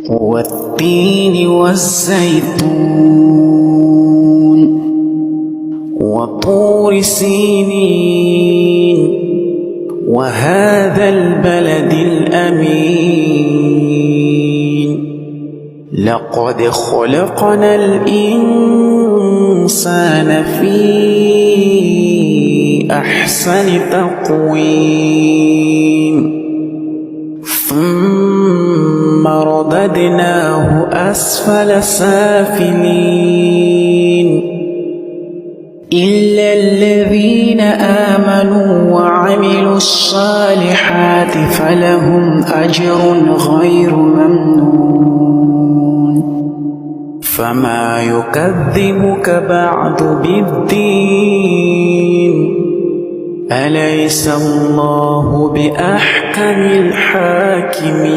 والتين والزيتون وطور سينين وهذا البلد الأمين لقد خلقنا الإنسان في أحسن تقويم ثم رددناه أسفل سافلين إلا الذين آمنوا وعملوا الصالحات فلهم أجر غير ممنون فما يكذبك بعد بالدين أليس الله بأحكم الحاكمين